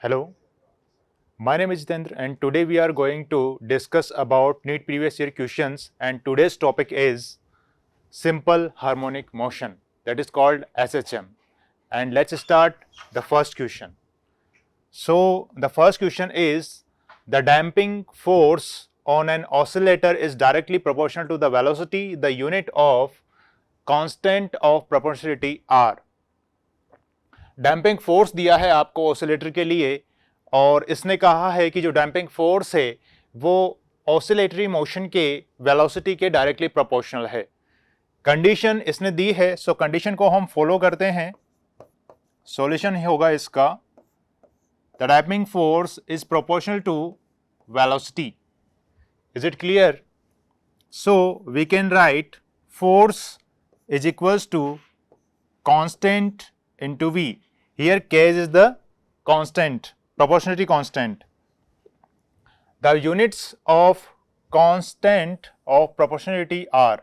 Hello, my name is Jitendra and today we are going to discuss about NEET previous year questions, and today's topic is simple harmonic motion, that is called SHM. And let's start the first question. So the first question is, the damping force on an oscillator is directly proportional to the velocity, the unit of constant of proportionality R. Damping force दिया है आपको oscillator के लिए और इसने कहा है कि जो डैम्पिंग फोर्स है वो ऑसिलेटरी मोशन के वेलोसिटी के डायरेक्टली प्रोपोर्शनल है। कंडीशन इसने दी है, सो कंडीशन को हम फॉलो करते हैं। सॉल्यूशन होगा इसका, the damping force is proportional to velocity. Is it clear? So we can write force is equals to constant into V. Here K is the constant, proportionality constant. The units of constant of proportionality are.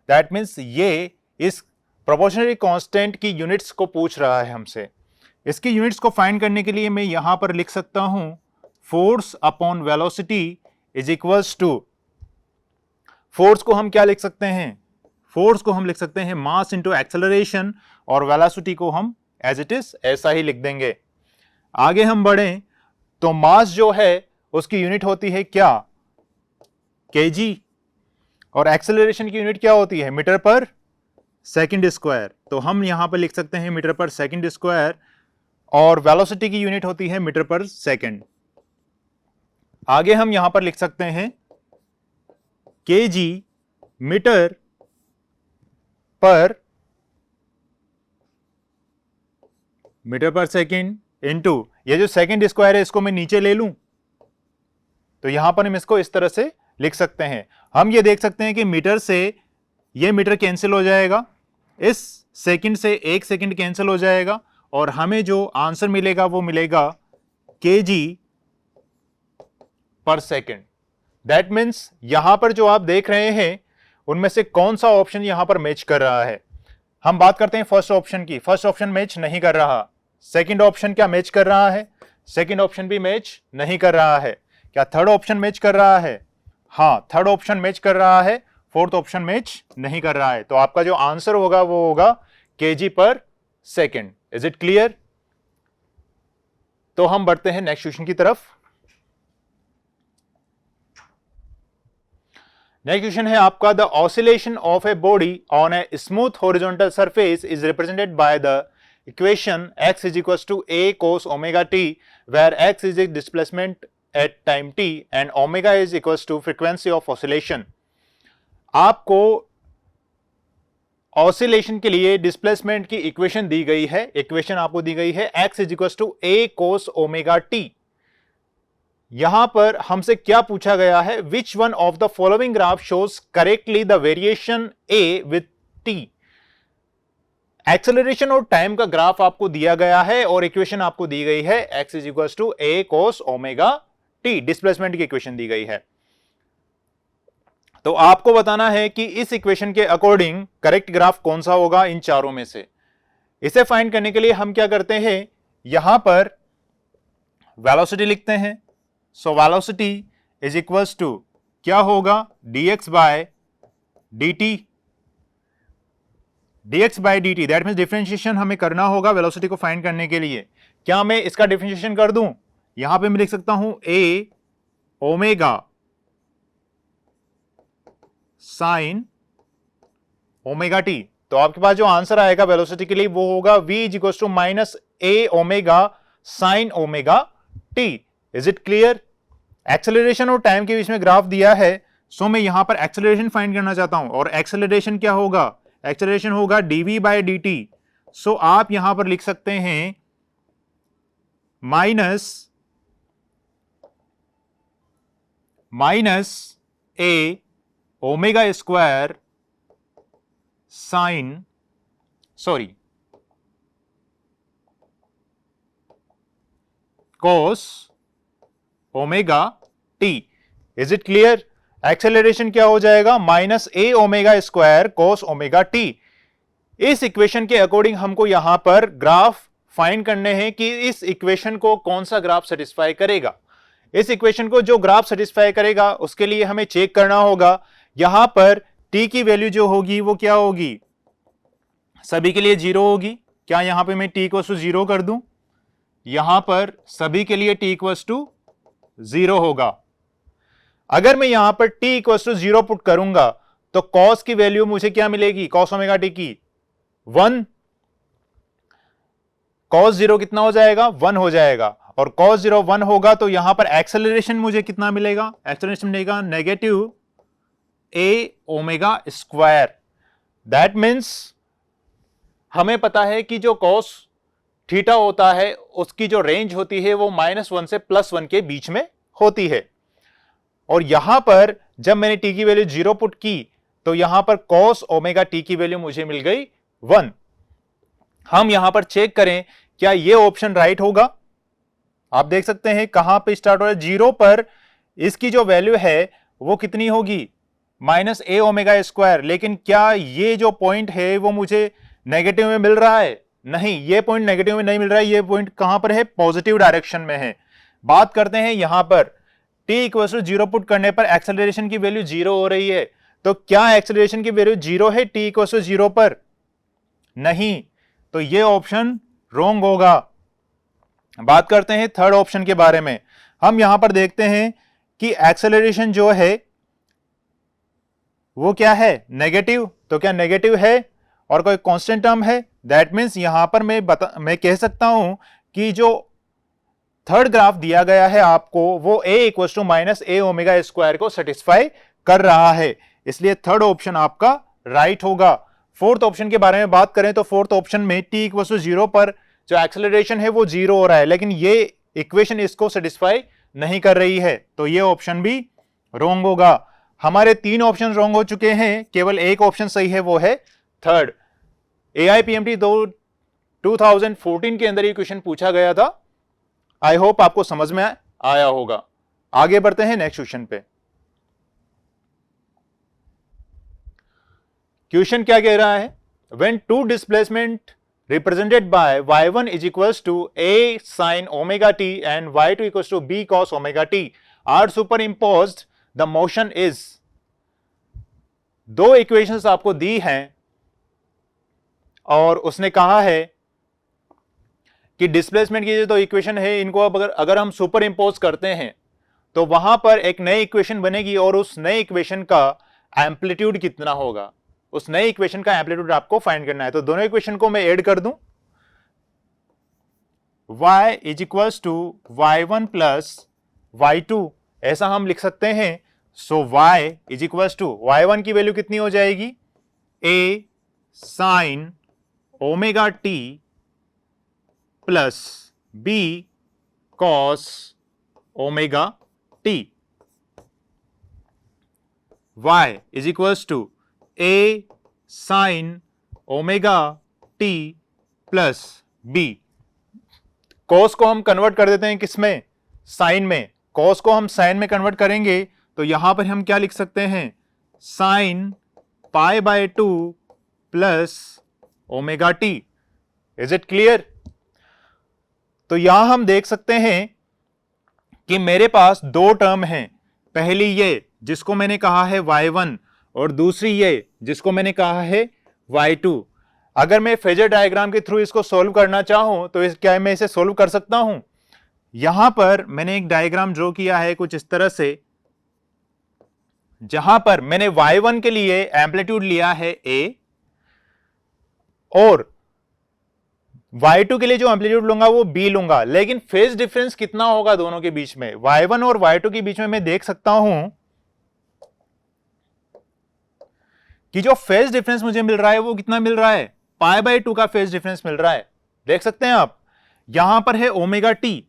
That means ये इस proportionality constant की units को पूछ रहा है हमसे। इसकी units को find करने के लिए मैं यहाँ पर लिख सकता हूँ force upon velocity is equals to, force को हम क्या लिख सकते हैं? फोर्स को हम लिख सकते हैं मास इंटू एक्सेलरेशन और वेलोसिटी को हम एज इट इज ऐसा ही लिख देंगे। आगे हम बढ़ें तो मास जो है उसकी यूनिट होती है क्या? केजी। और एक्सेलरेशन की यूनिट क्या होती है? मीटर पर सेकंड स्क्वायर। तो हम यहां पर लिख सकते हैं मीटर पर सेकंड स्क्वायर, और वेलोसिटी की यूनिट होती है मीटर पर सेकंड। आगे हम यहां पर लिख सकते हैं KG metre per second into, ये जो सेकेंड स्क्वायर है इसको मैं नीचे ले लूं तो यहां पर हम इसको इस तरह से लिख सकते हैं। हम ये देख सकते हैं कि मीटर से ये मीटर कैंसिल हो जाएगा, इस सेकंड से एक सेकंड कैंसिल हो जाएगा, और हमें जो आंसर मिलेगा वो मिलेगा केजी पर सेकेंड। दैट मीन्स यहां पर जो आप देख रहे हैं उनमें से कौन सा ऑप्शन यहां पर मैच कर रहा है? हम बात करते हैं फर्स्ट ऑप्शन की। फर्स्ट ऑप्शन मैच नहीं कर रहा। सेकंड ऑप्शन क्या मैच कर रहा है? सेकंड ऑप्शन भी मैच नहीं कर रहा है। क्या थर्ड ऑप्शन मैच कर रहा है? हाँ, थर्ड ऑप्शन मैच कर रहा है। फोर्थ ऑप्शन मैच नहीं कर रहा है। तो आपका जो आंसर होगा वो होगा केजी पर सेकेंड। Is it clear? तो हम बढ़ते हैं नेक्स्ट क्वेश्चन की तरफ। नेक्स्ट क्वेश्चन है आपका, the oscillation of a body on a smooth horizontal surface is represented by the equation x is equals to a cos omega t, where x is a displacement at time t and omega is equals to frequency of oscillation. आपको oscillation के लिए displacement की equation दी गई है। Equation आपको दी गई है x is equals to a cos omega t। यहां पर हमसे क्या पूछा गया है? Which one of the following graph shows correctly the variation a with t। Acceleration और टाइम का ग्राफ आपको दिया गया है और इक्वेशन आपको दी गई है x is equal to a cos omega t। Displacement की इक्वेशन दी गई है। तो आपको बताना है कि इस इक्वेशन के अकॉर्डिंग करेक्ट ग्राफ कौन सा होगा इन चारों में से। इसे फाइंड करने के लिए हम क्या करते हैं, यहां पर वेलोसिटी लिखते हैं। So velocity is equals to क्या होगा? dx by dt। dx by dt that means differentiation हमें करना होगा वेलोसिटी को फाइंड करने के लिए। क्या मैं इसका डिफरेंशिएशन कर दूं? यहां पे मैं लिख सकता हूं a omega sine omega T. तो आपके पास जो आंसर आएगा वेलोसिटी के लिए वो होगा v is equal to minus a omega sine omega t. Is it clear? Acceleration और टाइम के बीच में ग्राफ दिया है, सो मैं यहां पर एक्सेलरेशन फाइंड करना चाहता हूं, और एक्सेलरेशन क्या होगा? एक्सेलरेशन होगा dv बाय dt। सो आप यहां पर लिख सकते हैं minus a omega square sine cos omega t। Is it clear? Acceleration क्या हो जाएगा? Minus a omega square cos omega t। इस इक्वेशन के अकॉर्डिंग हमको यहां पर ग्राफ फाइंड करने हैं कि इस इक्वेशन को कौन सा ग्राफ सेटिस्फाई करेगा। इस इक्वेशन को जो ग्राफ सेटिस्फाई करेगा उसके लिए हमें चेक करना होगा यहां पर t की वैल्यू जो होगी वो क्या होगी, सभी के लिए 0 होगी। क्या यहां पे मैं t इक्वल्स टू 0 कर दूं, यहां पर सभी के लिए t इक्वल्स टू 0 होगा। अगर मैं यहां पर t इक्वल्स टू 0 पुट करूंगा तो cos की वैल्यू मुझे क्या मिलेगी, cos ओमेगा t की 1, cos 0 कितना हो जाएगा, 1 हो जाएगा। और cos 0 1 होगा तो यहां पर एक्सेलरेशन मुझे कितना मिलेगा, एक्सेलरेशन मिलेगा negative a omega square. That means हमें पता है कि जो cos थीटा होता है उसकी जो रेंज होती है वो -1 से +1 के बीच में होती है। और यहां पर जब मैंने t की वैल्यू 0 पुट की तो यहां पर cos ओमेगा t की वैल्यू मुझे मिल गई 1। हम यहां पर चेक करें क्या यह ऑप्शन राइट होगा। आप देख सकते हैं कहां पे स्टार्ट हो रहा है, 0 पर इसकी जो वैल्यू है वो कितनी होगी, -a ओमेगा स्क्वायर। लेकिन क्या ये जो पॉइंट है वो मुझे नेगेटिव में मिल रहा है, नहीं, ये पॉइंट नेगेटिव में नहीं मिल रहा है, ये पॉइंट कहां पर है, पॉजिटिव डायरेक्शन में है। बात करते हैं यहां पर t इक्वल टू 0 पुट करने पर एक्सेलरेशन की वैल्यू 0 हो रही है, तो क्या एक्सेलरेशन की वैल्यू 0 है t इक्वल टू 0 पर, नहीं, तो ये ऑप्शन रॉन्ग होगा। बात करते हैं थर्ड ऑप्शन के बारे में। हम यहां पर देखते हैं कि एक्सेलरेशन जो है वो क्या है, नेगेटिव। तो क्या नेगेटिव है और कोई कांस्टेंट टर्म है, दैट मीन्स यहां पर मैं कह सकता हूं कि जो थर्ड ग्राफ दिया गया है आपको वो a equal to -a omega square को सेटिस्फाई कर रहा है, इसलिए थर्ड ऑप्शन आपका राइट होगा। फोर्थ ऑप्शन के बारे में बात करें तो फोर्थ ऑप्शन में t इक्वल टू 0 पर जो एक्सेलरेशन है वो 0 हो रहा है, लेकिन ये इक्वेशन इसको सेटिस्फाई नहीं कर रही है, तो ये ऑप्शन भी रॉन्ग होगा। हमारे 3 ऑप्शन रॉन्ग हो चुके हैं, केवल एक ऑप्शन सही है, वो है थर्ड। AIPMT 2014 के अंदर ये क्वेश्चन पूछा गया था। आई होप आपको समझ में आया होगा। आगे बढ़ते हैं नेक्स्ट क्वेश्चन पे। क्वेश्चन क्या कह रहा है, when two displacement represented by y1 is equals to a sin omega t and y2 equals to b cos omega t are superimposed, the motion is। दो इक्वेशंस आपको दी हैं और उसने कहा है कि डिस्प्लेसमेंट की जो तो इक्वेशन है इनको अब अगर हम सुपर इंपोज करते हैं तो वहां पर एक नई इक्वेशन बनेगी और उस नई इक्वेशन का एम्पलीट्यूड कितना होगा, उस नई इक्वेशन का एम्पलीट्यूड आपको फाइंड करना है। तो दोनों इक्वेशन को मैं ऐड कर दूं, y is equals to y1 plus y2 ऐसा हम लिख सकते हैं। So y is equals to y1 की वैल्यू कितनी हो जाएगी, a sine omega t plus b cos omega t, y is equals to a sine omega t plus b। Cos को हम कन्वर्ट कर देते हैं किसमें, साइन में। कॉस को हम साइन में कन्वर्ट करेंगे तो यहां पर हम क्या लिख सकते हैं, sine pi by 2 plus omega t. Is it clear. तो यहां हम देख सकते हैं कि मेरे पास दो टर्म हैं, पहली ये जिसको मैंने कहा है y1 और दूसरी ये जिसको मैंने कहा है y2। अगर मैं फेजर डायग्राम के थ्रू इसको सोल्व करना चाहूं तो क्या मैं इसे सोल्व कर सकता हूं। यहां पर मैंने एक डायग्राम ड्रॉ किया है कुछ इस तरह से, जहां पर मैंने y1 के लिए एम्पलीट्यूड लिया है a और y2 के लिए जो एम्पलीट्यूड लूंगा वो b लूंगा। लेकिन फेज डिफरेंस कितना होगा दोनों के बीच में, y1 और y2 के बीच में मैं देख सकता हूं कि जो फेज डिफरेंस मुझे मिल रहा है वो कितना मिल रहा है, पाई बाय 2 का फेज डिफरेंस मिल रहा है। देख सकते हैं आप, यहां पर है ओमेगा टी,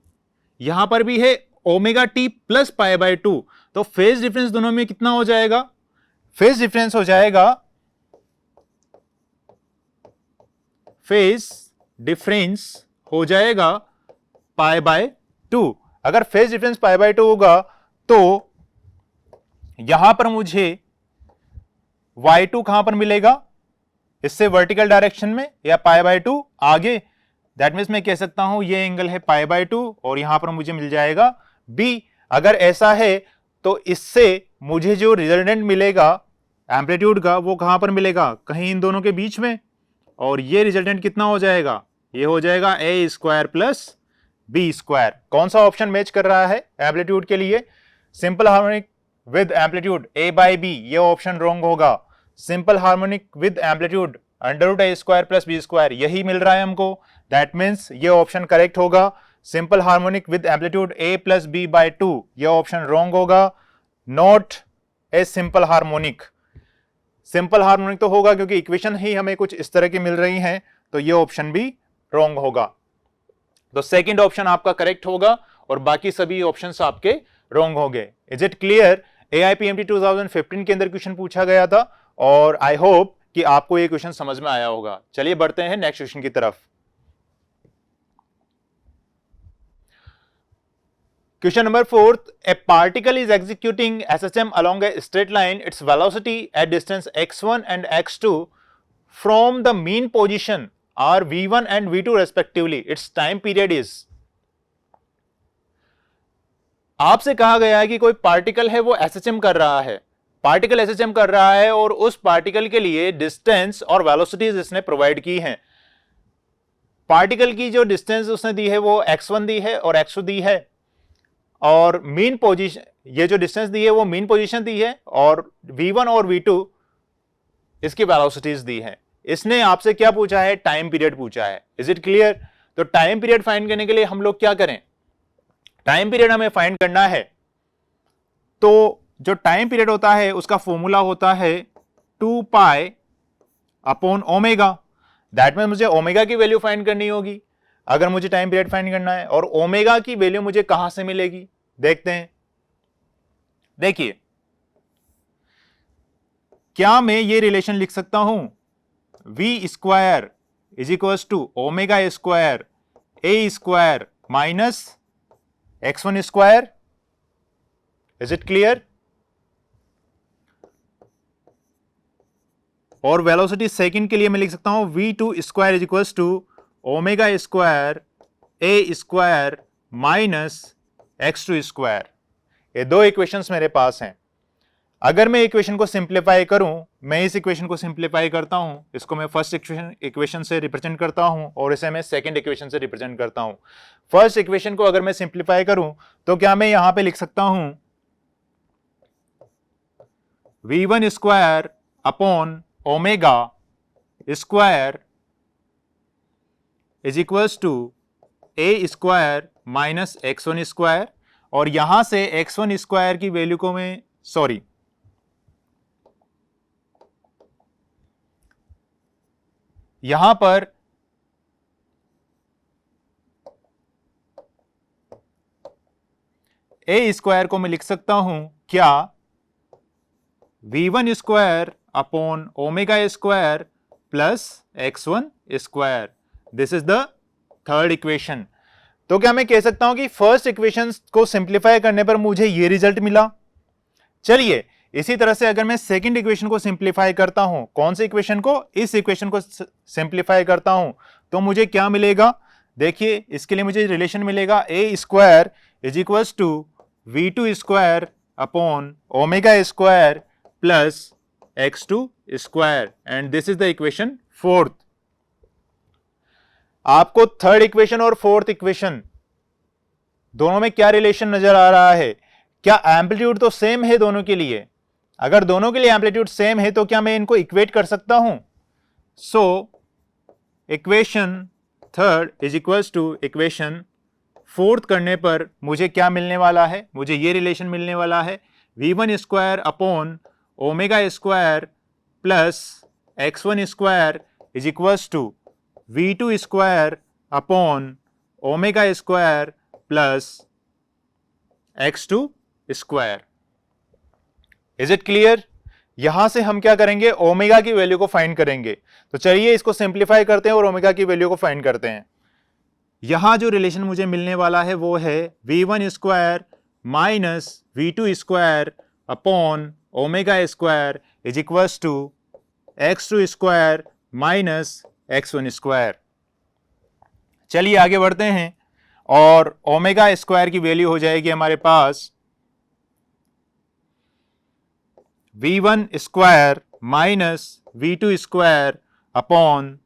यहां पर भी है omega t plus pi by 2, तो फेज डिफरेंस दोनों में कितना हो जाएगा, फेज डिफरेंस हो जाएगा, फेज डिफरेंस हो जाएगा पाई बाय 2। अगर फेज डिफरेंस पाई बाय 2 होगा तो यहां पर मुझे y2 कहां पर मिलेगा, इससे वर्टिकल डायरेक्शन में या पाई बाय 2 आगे, दैट मीन्स मैं कह सकता हूं ये एंगल है पाई बाय 2 और यहां पर मुझे मिल जाएगा बी। अगर ऐसा है तो इससे मुझे जो रिजल्टेंट मिलेगा एम्पलीट्यूड का वो कहां पर मिलेगा, कहीं इन दोनों के बीच में, और ये रिजल्टेंट कितना हो जाएगा, ये हो जाएगा ए स्क्वायर प्लस बी स्क्वायर। कौन सा ऑप्शन मैच कर रहा है एम्पलीट्यूड के लिए, simple harmonic with amplitude a by b, ये ऑप्शन रॉन्ग होगा। Simple harmonic with amplitude under root a square plus b square, यही मिल रहा है हमको, दैट मीन्स ये ऑप्शन करेक्ट होगा। Simple harmonic with amplitude a plus b by 2, ये ऑप्शन रॉन्ग होगा, not a simple harmonic. Simple harmonic तो होगा क्योंकि इक्वेशन ही हमें कुछ इस तरह की मिल रही हैं, तो ये ऑप्शन भी रॉन्ग होगा। तो सेकंड ऑप्शन आपका करेक्ट होगा और बाकी सभी ऑप्शंस आपके रॉन्ग हो गए। Is it clear? AIPMT 2015 के अंदर क्वेश्चन पूछा गया था और आई होप कि आपको ये क्वेश्चन समझ में आया होगा। चलिए बढ़ते हैं नेक्स्ट क्वेश्चन की तरफ। Question number 4, a particle is executing SHM along a straight line. Its velocity at distance x1 and x2 from the mean position are v1 and v2 respectively. Its time period is. आपसे कहा गया है कि कोई particle है वो SHM कर रहा है, पार्टिकल SHM कर रहा है और उस पार्टिकल के लिए डिस्टेंस और वेलोसिटीज इसने प्रोवाइड की हैं। पार्टिकल की जो डिस्टेंस उसने दी है वो x1 दी है और x2 दी है, और मीन पोजीशन, ये जो डिस्टेंस दी है वो मीन पोजीशन दी है, और v1 और v2 इसकी वेलोसिटीज दी है। इसने आपसे क्या पूछा है, टाइम पीरियड पूछा है। Is it clear? तो टाइम पीरियड फाइंड करने के लिए हम लोग क्या करें, टाइम पीरियड हमें फाइंड करना है तो जो टाइम पीरियड होता है उसका फॉर्मूला होता है 2 pi upon omega. That mean मुझे ओमेगा की वैल्यू फाइंड करनी होगी अगर मुझे टाइम पीरियड फाइंड करना है, और ओमेगा की वैल्यू मुझे कहां से मिलेगी देखते हैं। देखिए, क्या मैं ये रिलेशन लिख सकता हूं, v square is equal to omega square a square minus x1 square. Is it clear? और वेलोसिटी सेकंड के लिए मैं लिख सकता हूं v2 square is equal to omega square a square minus x2 square. ये दो इक्वेशंस मेरे पास हैं। अगर मैं इक्वेशन को सिंप्लीफाई करूं, मैं इस इक्वेशन को सिंप्लीफाई करता हूं, इसको मैं फर्स्ट इक्वेशन से रिप्रेजेंट करता हूं और इसे मैं सेकंड इक्वेशन से रिप्रेजेंट करता हूं। फर्स्ट इक्वेशन को अगर मैं सिंप्लीफाई करूं तो क्या मैं यहां पे लिख सकता हूं v1 square upon omega square is equals to a square minus x1 square, और यहां से x1 स्क्वायर की वैल्यू को मैं यहां पर ए स्क्वायर को मैं लिख सकता हूं क्या, v1 square upon omega square plus x1 square. This is the third equation. तो क्या मैं कह सकता हूं कि फर्स्ट इक्वेशन को सिंप्लीफाई करने पर मुझे ये रिजल्ट मिला। चलिए इसी तरह से अगर मैं सेकंड इक्वेशन को सिंप्लीफाई करता हूं, कौन सी इक्वेशन को, इस इक्वेशन को सिंप्लीफाई करता हूं तो मुझे क्या मिलेगा, देखिए इसके लिए मुझे रिलेशन मिलेगा a square is equals to v2 square upon omega square plus x2 square, and this is the equation fourth. आपको थर्ड इक्वेशन और फोर्थ इक्वेशन दोनों में क्या रिलेशन नजर आ रहा है, क्या एम्पलीट्यूड तो सेम है दोनों के लिए। अगर दोनों के लिए एम्पलीट्यूड सेम है तो क्या मैं इनको इक्वेट कर सकता हूं। So equation third is equals to equation fourth करने पर मुझे क्या मिलने वाला है, मुझे ये रिलेशन मिलने वाला है v1 square upon omega square plus x1 square is equals to v2 square upon omega square plus x2 square. Is it clear? यहां से हम क्या करेंगे, ओमेगा की वैल्यू को फाइंड करेंगे। तो चलिए इसको सिंप्लीफाई करते हैं और ओमेगा की वैल्यू को फाइंड करते हैं। यहां जो रिलेशन मुझे मिलने वाला है वो है v1 square minus v2 square upon omega square is equals to x2 square minus x1 square. चलिए आगे बढ़ते हैं, और ओमेगा स्क्वायर की वैल्यू हो जाएगी हमारे पास V1 square minus V2 square upon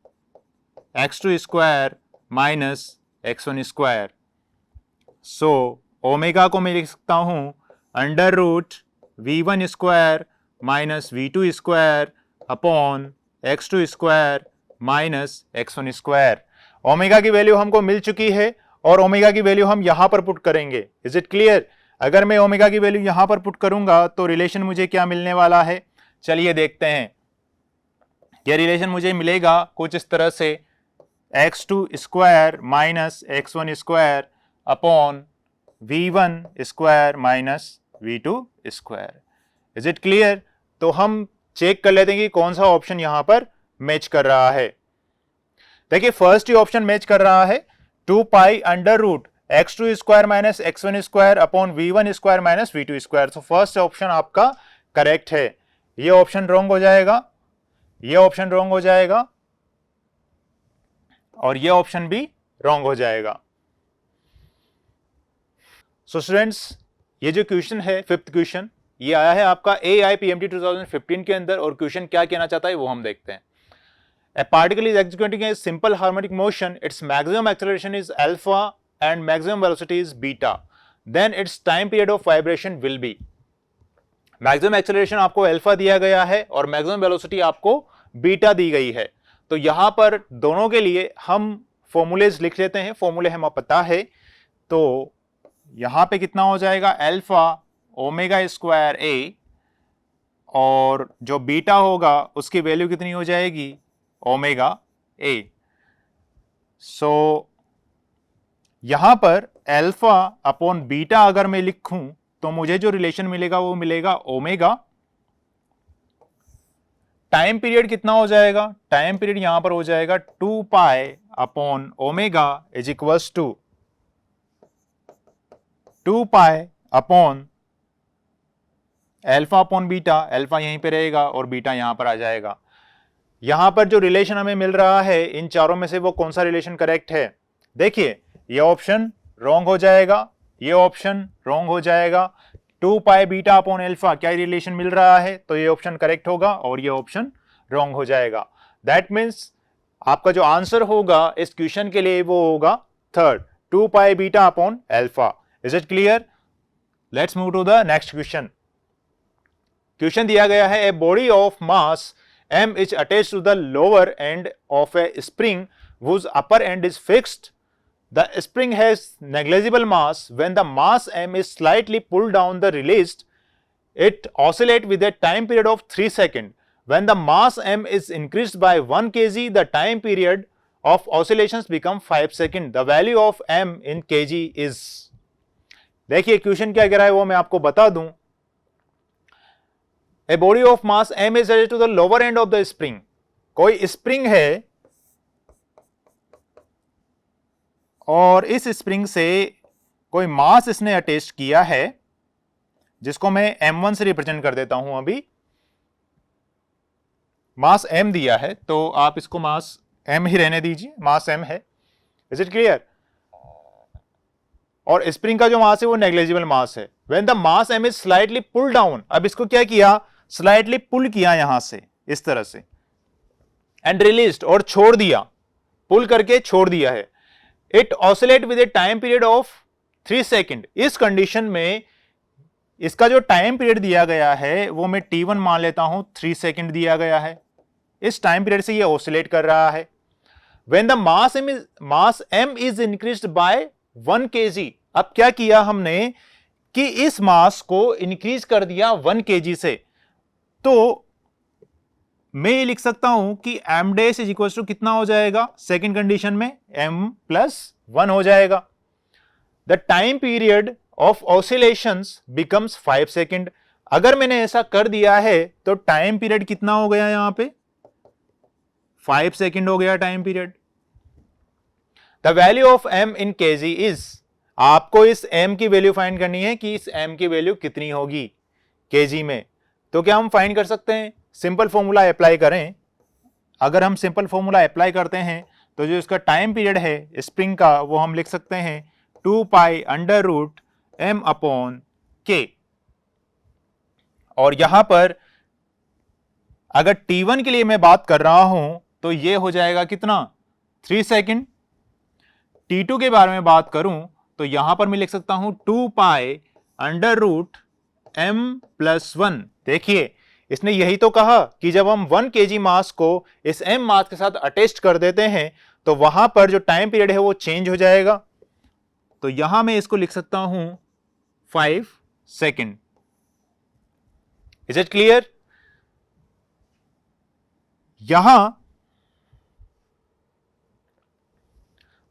X2 square minus X1 square. So omega को मैं लिख सकता हूं under root V1 square minus V2 square upon X2 square minus X1 square. Omega की वैल्यू हमको मिल चुकी है और ओमेगा की वैल्यू हम यहां पर पुट करेंगे। Is it clear? अगर मैं ओमेगा की वैल्यू यहां पर पुट करूंगा तो रिलेशन मुझे क्या मिलने वाला है, चलिए देखते हैं। यह रिलेशन मुझे मिलेगा कुछ इस तरह से, x2 square minus x1 square upon v1 square minus v2 square. Is it clear? तो हम चेक कर लेते हैं कि कौन सा ऑप्शन यहां पर मैच कर रहा है। देखिए फर्स्ट ही ऑप्शन मैच कर रहा है, 2 pi under root x2 square minus x1 square upon v1 square minus v2 square. तो फर्स्ट ऑप्शन आपका करेक्ट है। ये ऑप्शन रॉन्ग हो जाएगा, ये ऑप्शन रॉन्ग हो जाएगा और ये ऑप्शन भी रॉन्ग हो जाएगा। सो स्टूडेंट्स, ये जो क्वेश्चन है फिफ्थ क्वेश्चन, ये आया है आपका AIPMT 2015 के अंदर, और क्वेश्चन क्या कहना चाहता है वो हम देखते हैं। A particle is executing a simple harmonic motion, its maximum acceleration is alpha and maximum velocity is beta, then its time period of vibration will be। Maximum acceleration आपको अल्फा दिया गया है और मैक्सिमम वेलोसिटी आपको beta दी गई है। तो यहां पर दोनों के लिए हम फॉर्मूलेज लिख लेते हैं, फॉर्मूले हमें पता है। तो यहां पे कितना हो जाएगा, अल्फा ओमेगा स्क्वायर ए, और जो बीटा होगा उसकी वैल्यू कितनी हो जाएगी, ओमेगा ए। सो यहां पर अल्फा अपॉन बीटा अगर मैं लिखूं तो मुझे जो रिलेशन मिलेगा वो मिलेगा ओमेगा। टाइम पीरियड कितना हो जाएगा, टाइम पीरियड यहां पर हो जाएगा 2 pi upon omega is equals to 2 pi upon alpha upon beta. Alpha यहीं पे रहेगा और बीटा यहां पर आ जाएगा। यहां पर जो रिलेशन हमें मिल रहा है इन चारों में से वो कौन सा रिलेशन करेक्ट है? देखिए ये ऑप्शन रॉन्ग हो जाएगा, ये ऑप्शन रॉन्ग हो जाएगा। 2 पाई बीटा अपॉन अल्फा क्या रिलेशन मिल रहा है, तो ये ऑप्शन करेक्ट होगा और ये ऑप्शन रॉन्ग हो जाएगा। दैट मीन्स आपका जो आंसर होगा इस क्वेश्चन के लिए वो होगा third, 2 pi beta upon alpha. Is it clear? Let's move to the next question. Question दिया गया है, a body of mass m is attached to the lower end of a spring whose upper end is fixed. The spring has negligible mass. When the mass m is slightly pulled down the released, it oscillates with a time period of 3 seconds. When the mass m is increased by 1 kg, the time period of oscillations become 5 seconds. The value of m in kg is। देखिए question क्या कह रहा है वो मैं आपको बता दूं। A body of mass m is attached to the lower end of the spring। कोई स्प्रिंग है और इस स्प्रिंग से कोई मास इसने अटैच किया है, जिसको मैं m1 से रिप्रेजेंट कर देता हूं। अभी मास m दिया है तो आप इसको मास m ही रहने दीजिए, मास m है। Is it clear? और स्प्रिंग का जो मास है वो नेग्लिजिबल मास है। When the mass m is slightly pull down, अब इसको क्या किया, स्लाइटली पुल किया यहां से इस तरह से, एंड रिलीज्ड और छोड़ दिया, पुल करके छोड़ दिया है। It oscillate with A time period of 3 second. इस कंडीशन में इसका जो टाइम पीरियड दिया गया है वो मैं t1 मान लेता हूं, 3 सेकेंड दिया गया है। इस टाइम पीरियड से ये ऑसिलेट कर रहा है। When the mass m is increased by 1 kg, अब क्या किया हमने कि इस मास को इंक्रीज कर दिया 1 kg से। तो मैं ये लिख सकता हूं कि m dash is equal to कितना हो जाएगा, सेकेंड कंडीशन में m+1 हो जाएगा। The time period of oscillations becomes 5 second. अगर मैंने ऐसा कर दिया है तो टाइम पीरियड कितना हो गया यहां पे, 5 सेकेंड हो गया time period. The value of m in kg is, आपको इस m की वैल्यू फाइंड करनी है कि इस m की वैल्यू कितनी होगी kg में। तो क्या हम फाइंड कर सकते हैं, सिंपल फॉर्मूला अप्लाई करें। अगर हम सिंपल फॉर्मूला अप्लाई करते हैं तो जो इसका टाइम पीरियड है स्प्रिंग का वो हम लिख सकते हैं 2 pi under root m upon k। और यहां पर अगर t1 के लिए मैं बात कर रहा हूं तो ये हो जाएगा कितना 3 सेकेंड। t2 के बारे में बात करूं तो यहां पर मैं लिख सकता हूं 2 pi under root m plus 1। देखिए इसने यही तो कहा कि जब हम 1 kg मास को इस m मास के साथ अटैच कर देते हैं तो वहां पर जो टाइम पीरियड है वो चेंज हो जाएगा। तो यहां मैं इसको लिख सकता हूं 5 सेकेंड। Is it clear? यहां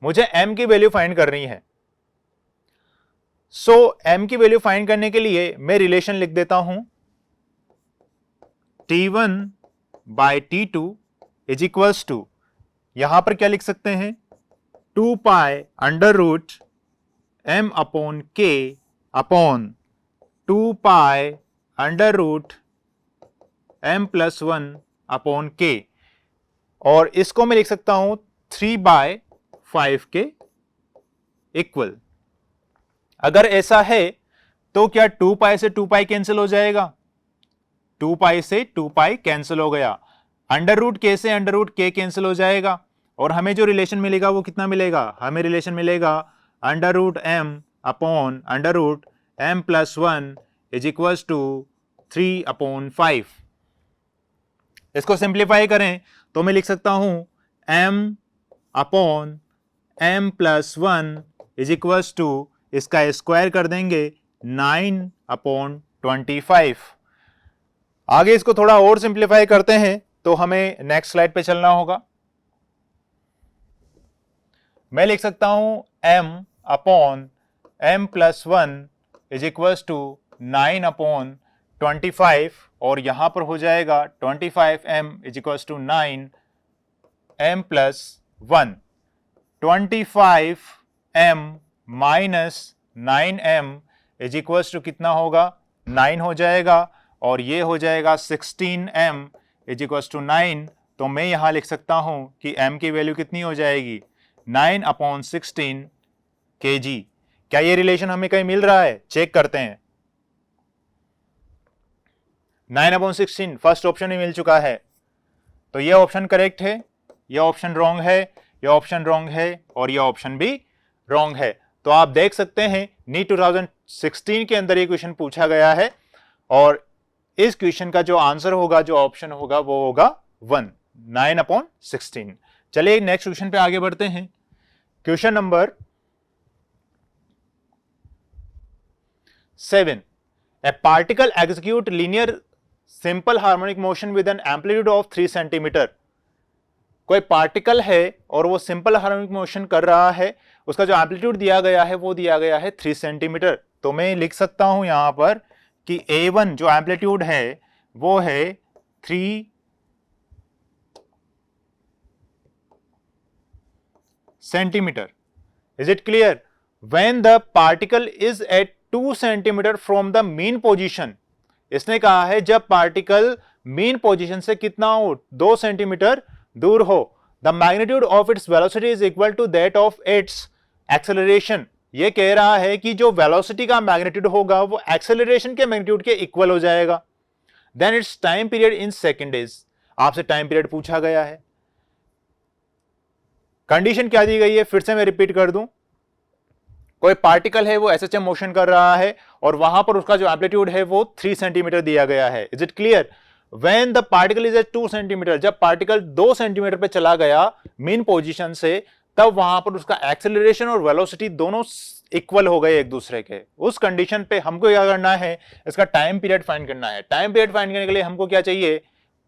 मुझे m की वैल्यू फाइंड करनी है। सो m की वैल्यू फाइंड करने के लिए मैं रिलेशन लिख देता हूं t1 bye t2 is equals to, यहां पर क्या लिख सकते हैं 2 pi under root m upon k upon 2 pi under root m plus 1 upon k, और इसको मैं लिख सकता हूं 3/5 के इक्वल। अगर ऐसा है तो क्या 2 पाई से 2 पाई कैंसिल हो जाएगा? 2 पाई से 2 पाई कैंसिल हो गया, अंडर रूट के से अंडर रूट के कैंसिल हो जाएगा, और हमें जो रिलेशन मिलेगा वो कितना मिलेगा? हमें रिलेशन मिलेगा under root m upon under root m plus 1 is equals to 3/5। इसको सिंप्लीफाई करें तो मैं लिख सकता हूं m upon m plus 1 is equals to, इसका स्क्वायर कर देंगे 9/25। आगे इसको थोड़ा और सिंप्लीफाई करते हैं तो हमें नेक्स्ट स्लाइड पे चलना होगा। मैं लिख सकता हूं m upon m plus 1 is equals to 9/25, और यहां पर हो जाएगा 25m is equals to 9m plus 1। 25m minus 9m is equals to कितना होगा? 9 हो जाएगा, और ये हो जाएगा 16m इज इक्वल्स टू 9। तो मैं यहां लिख सकता हूं कि m की वैल्यू कितनी हो जाएगी 9/16 kg। क्या ये रिलेशन हमें कहीं मिल रहा है? चेक करते हैं। 9/16 फर्स्ट ऑप्शन ही मिल चुका है, तो ये ऑप्शन करेक्ट है, ये ऑप्शन रॉन्ग है, ये ऑप्शन रॉन्ग है, और ये ऑप्शन भी रॉन्ग है। तो आप देख सकते हैं नीट 2016 के अंदर ये क्वेश्चन पूछा गया है, और इस क्वेश्चन का जो आंसर होगा, जो ऑप्शन होगा, वो होगा 1, 9/16। चलिए नेक्स्ट क्वेश्चन पे आगे बढ़ते हैं। Question number 7, a particle execute linear simple harmonic motion with an amplitude of 3 centimetre. कोई पार्टिकल है और वो सिंपल हार्मोनिक मोशन कर रहा है, उसका जो एम्पलीट्यूड दिया गया है वो दिया गया है 3 सेंटीमीटर। तो मैं लिख सकता हूं यहां पर कि A1 जो एम्पलीट्यूड है वो है 3 centimetre. Is it clear? When the particle is at 2 centimetre from the mean position, इसने कहा है जब पार्टिकल मीन पोजीशन से कितना हो? 2 सेंटीमीटर दूर हो। The magnitude of its velocity is equal to that of its acceleration. ये कह रहा है कि जो वेलोसिटी का मैग्नीट्यूड होगा वो एक्सेलरेशन के मैग्नीट्यूड के इक्वल हो जाएगा। Then its time period in seconds. आपसे टाइम पीरियड पूछा गया है। कंडीशन क्या दी गई है, फिर से मैं रिपीट कर दूं। कोई पार्टिकल है वो एसएचएम मोशन कर रहा है और वहां पर उसका जो एम्पलीट्यूड है वो 3 सेंटीमीटर दिया गया है। Is it clear? When the particle is at 2 centimetre, जब पार्टिकल 2 सेंटीमीटर पे चला गया मीन पोजीशन से, तब वहां पर उसका एक्सेलरेशन और वेलोसिटी दोनों इक्वल हो गए एक दूसरे के। उस कंडीशन पे हमको क्या करना है, इसका टाइम पीरियड फाइंड करना है। टाइम पीरियड फाइंड करने के लिए हमको क्या चाहिए?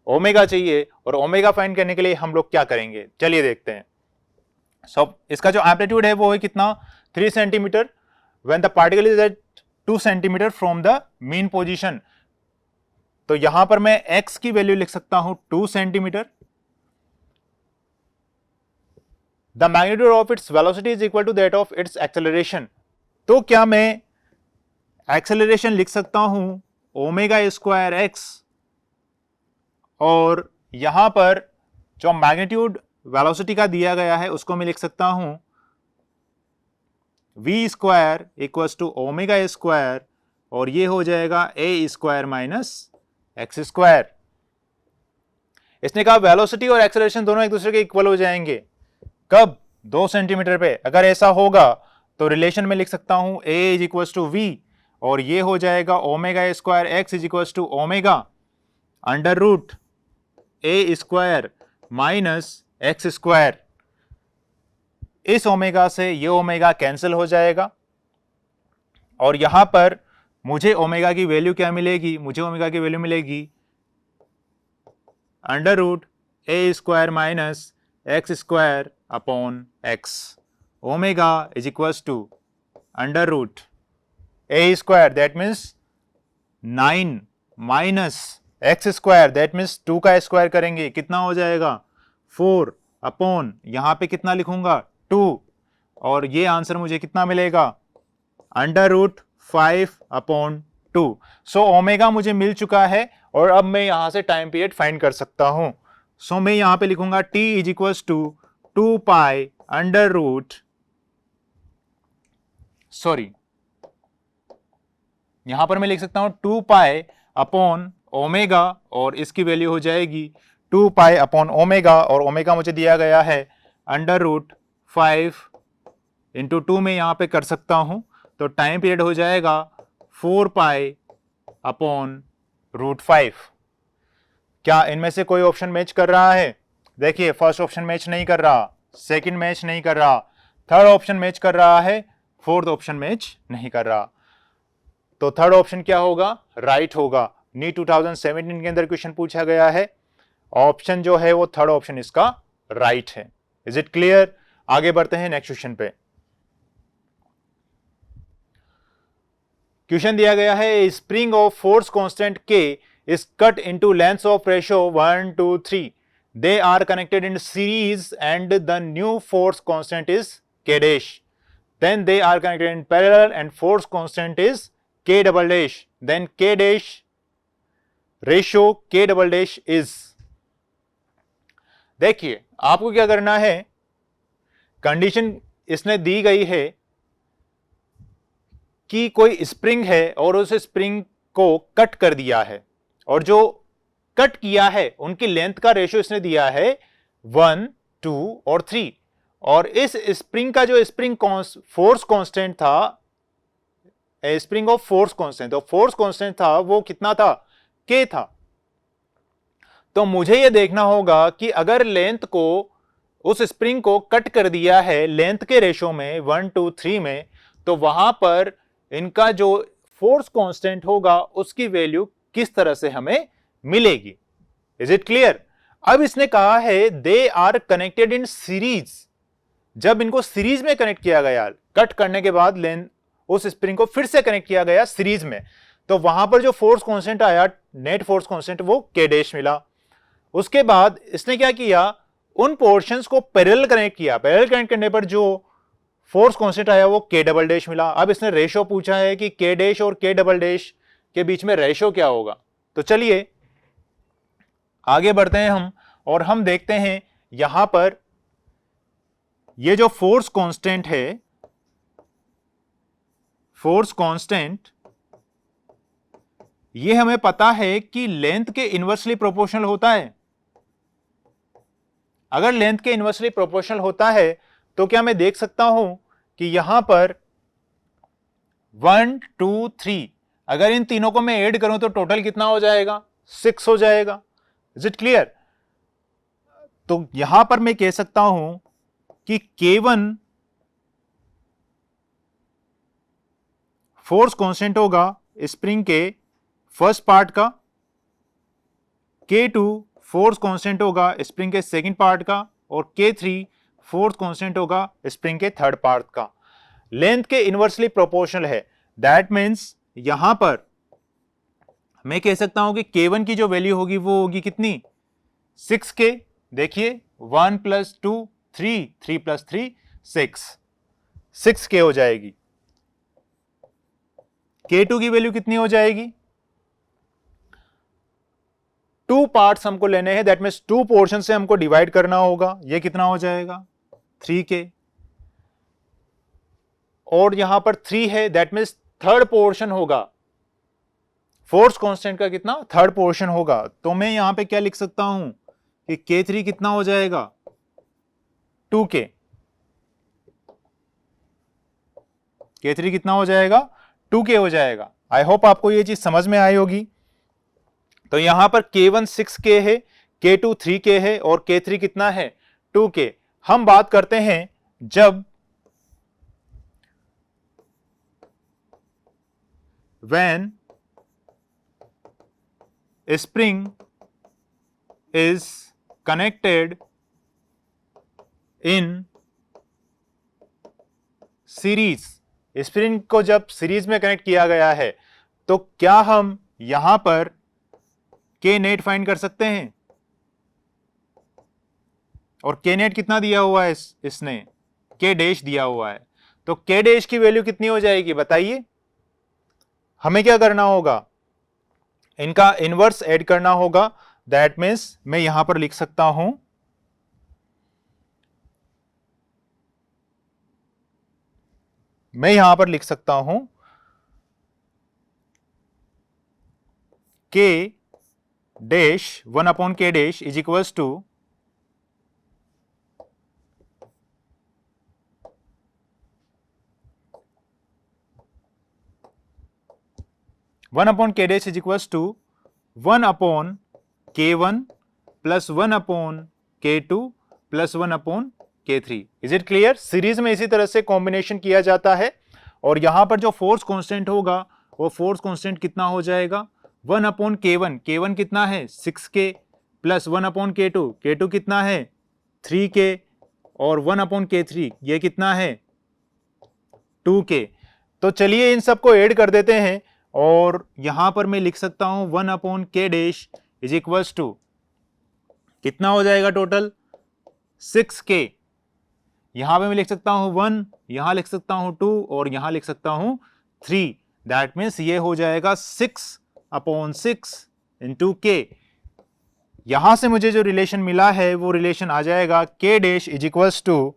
ओमेगा चाहिए, और ओमेगा फाइंड करने के लिए हम लोग क्या करेंगे, चलिए देखते हैं। इसका जो एम्पलीट्यूड है वो है कितना? 3 centimetre. When the particle is at 2 centimetre from the mean position, तो यहां पर मैं x की वैल्यू लिख सकता हूं 2 centimetre. The magnitude of its velocity is equal to that of its acceleration. तो क्या मैं एक्सेलरेशन लिख सकता हूं ओमेगा स्क्वायर x, और यहां पर जो मैग्नीट्यूड वेलोसिटी का दिया गया है उसको मैं लिख सकता हूं v square equals to omega square, और ये हो जाएगा a square minus x square. इसने कहा वेलोसिटी और एक्सेलरेशन दोनों एक दूसरे के इक्वल हो जाएंगे। कब? 2 सेंटीमीटर पे। अगर ऐसा होगा तो रिलेशन में लिख सकता हूं a is equals to v, और ये हो जाएगा omega square x is equals to omega under root a square minus x square. इस ओमेगा से ये ओमेगा कैंसिल हो जाएगा, और यहां पर मुझे ओमेगा की वैल्यू क्या मिलेगी? मुझे ओमेगा की वैल्यू मिलेगी under root a square minus x square upon x. Omega is equals to under root a square, that means 9 minus x square, that means 2 का स्क्वायर करेंगे कितना हो जाएगा? 4 अपॉन यहां पे कितना लिखूंगा? 2, और ये आंसर मुझे कितना मिलेगा? Under root 5 upon 2। So omega मुझे मिल चुका है, और अब मैं यहां से टाइम पीरियड फाइंड कर सकता हूं। सो मैं यहां पे लिखूंगा t is equals to 2 pi under root, sorry यहां पर मैं लिख सकता हूं 2 पाई अपॉन ओमेगा, और इसकी वैल्यू हो जाएगी 2 पाई अपॉन ओमेगा, और ओमेगा मुझे दिया गया है अंडर रूट 5 इंटू 2 में यहां पे कर सकता हूं, तो टाइम पीरियड हो जाएगा 4 पाई अपॉन रूट 5। क्या इनमें से कोई ऑप्शन मैच कर रहा है? देखिए, फर्स्ट ऑप्शन मैच नहीं कर रहा, सेकंड मैच नहीं कर रहा, थर्ड ऑप्शन मैच कर रहा है, फोर्थ ऑप्शन मैच नहीं कर रहा। तो थर्ड ऑप्शन क्या होगा? राइट होगा। नीट 2017 के अंदर क्वेश्चन पूछा गया है, ऑप्शन जो है वो थर्ड ऑप्शन इसका राइट है। Is it clear? आगे बढ़ते हैं नेक्स्ट क्वेश्चन पे। क्वेश्चन दिया गया है spring of force constant K is cut into lengths of ratio 1 to 3. They are connected in series and the new force constant is K dash. Then they are connected in parallel and force constant is K double dash. Then K dash ratio K double dash is. देखिए, आपको क्या करना है, condition इसने दी गई है कि कोई स्प्रिंग है और उस स्प्रिंग को कट कर दिया है, और जो कट किया है उनकी लेंथ का रेशियो इसने दिया है 1, 2 और 3, और इस स्प्रिंग का जो स्प्रिंग फोर्स कांस्टेंट था, स्प्रिंग ऑफ फोर्स कांस्टेंट, तो फोर्स कांस्टेंट था वो कितना था? K था। तो मुझे यह देखना होगा कि अगर लेंथ को, उस स्प्रिंग को कट कर दिया है लेंथ के रेशियो में 1, 2, 3 में, तो वहां पर इनका जो फोर्स कांस्टेंट होगा उसकी वैल्यू किस तरह से हमें मिलेगी। Is it clear? अब इसने कहा है they are connected in series. जब इनको सीरीज में कनेक्ट किया गया, कट करने के बाद लेंथ उस स्प्रिंग को फिर से कनेक्ट किया गया सीरीज में, तो वहां पर जो फोर्स कांस्टेंट आया, नेट फोर्स कांस्टेंट, वो K डैश मिला। उसके बाद इसने क्या किया, उन पोर्शंस को पैरेलल कनेक्ट किया। पैरेलल कनेक्ट करने पर जो फोर्स कांस्टेंट आया वो K डबल डैश मिला। अब इसने रेशियो पूछा है कि K डैश और K डबल डैश के बीच में रेशियो क्या होगा। तो चलिए आगे बढ़ते हैं हम, और हम देखते हैं यहां पर ये जो फोर्स कांस्टेंट है, फोर्स कांस्टेंट, ये हमें पता है कि लेंथ के इनवर्सली प्रोपोर्शनल होता है। अगर लेंथ के इनवर्सली प्रोपोर्शनल होता है तो क्या मैं देख सकता हूं कि यहां पर 1, 2, 3, अगर इन तीनों को मैं ऐड करूं तो टोटल कितना हो जाएगा? 6 हो जाएगा। Is it clear? तो यहां पर मैं कह सकता हूं कि K1 फोर्स कांस्टेंट होगा स्प्रिंग के फर्स्ट पार्ट का, K2 फोर्स कांस्टेंट होगा स्प्रिंग के सेकंड पार्ट का, और K3 फोर्स कांस्टेंट होगा स्प्रिंग के थर्ड पार्ट का। लेंथ के इनवर्सली प्रोपोर्शनल है, दैट मीन्स यहां पर मैं कह सकता हूं कि K1 की जो वैल्यू होगी वो होगी कितनी? 6K। देखिए 1 + 2 3, 3 + 3 6K हो जाएगी। K2 की वैल्यू कितनी हो जाएगी? 2 पार्ट्स हमको लेने हैं, दैट मीन्स 2 पोर्शन से हमको डिवाइड करना होगा। ये कितना हो जाएगा 3K, और यहां पर 3 है, दैट मीन्स थर्ड पोर्शन होगा, फोर्स कांस्टेंट का कितना थर्ड पोर्शन होगा। तो मैं यहां पे क्या लिख सकता हूं कि K3 कितना हो जाएगा 2K, K3 कितना हो जाएगा 2K हो जाएगा। आई होप आपको ये चीज समझ में आई होगी। तो यहां पर K1 6K है, K2 3K है और K3 कितना है 2K। हम बात करते हैं जब when spring is connected in series, spring को जब सीरीज में कनेक्ट किया गया है तो क्या हम यहां पर K नेट फाइंड कर सकते हैं? और K नेट कितना दिया हुआ है इसने K डैश दिया हुआ है, तो K डैश की वैल्यू कितनी हो जाएगी बताइए। हमें क्या करना होगा, इनका इनवर्स ऐड करना होगा। दैट मीन्स मैं यहां पर लिख सकता हूं K dash 1/K dash is equals to 1/K dash is equals to 1/K1 plus 1/K2 plus 1/K3। Is it clear? Series में इसी तरह से कॉम्बिनेशन किया जाता है। और यहां पर जो फोर्स कांस्टेंट होगा वो फोर्स कांस्टेंट कितना हो जाएगा 1/K1, K1 कितना है 6K प्लस 1/K2, K2 कितना है 3K और 1/K3 ये कितना है 2K। तो चलिए इन सबको ऐड कर देते हैं और यहां पर मैं लिख सकता हूं 1/K dash is equals to कितना हो जाएगा टोटल 6K। यहां पे मैं लिख सकता हूं 1, यहां लिख सकता हूं 2 और यहां लिख सकता हूं 3। दैट मीन्स ये हो जाएगा 6/6 इंटू K। यहां से मुझे जो रिलेशन मिला है वो रिलेशन आ जाएगा K dash is equals to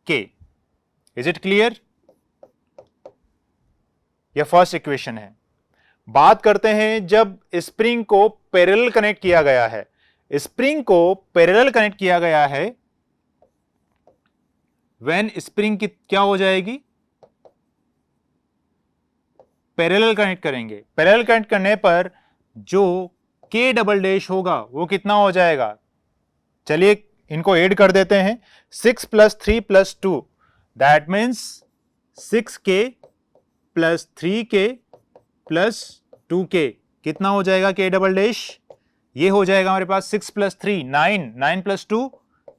K। Is it clear? यह फर्स्ट इक्वेशन है। बात करते हैं जब स्प्रिंग को पैरेलल कनेक्ट किया गया है। स्प्रिंग को पैरेलल कनेक्ट किया गया है व्हेन स्प्रिंग की क्या हो जाएगी पैरेलल कनेक्ट करेंगे। पैरेलल कनेक्ट करने पर जो K डबल डैश होगा वो कितना हो जाएगा, चलिए इनको ऐड कर देते हैं 6 plus 3 plus 2 that means 6K plus 3K plus 2K कितना हो जाएगा K डबल डैश, ये हो जाएगा हमारे पास 6 प्लस 3 9, 9 प्लस 2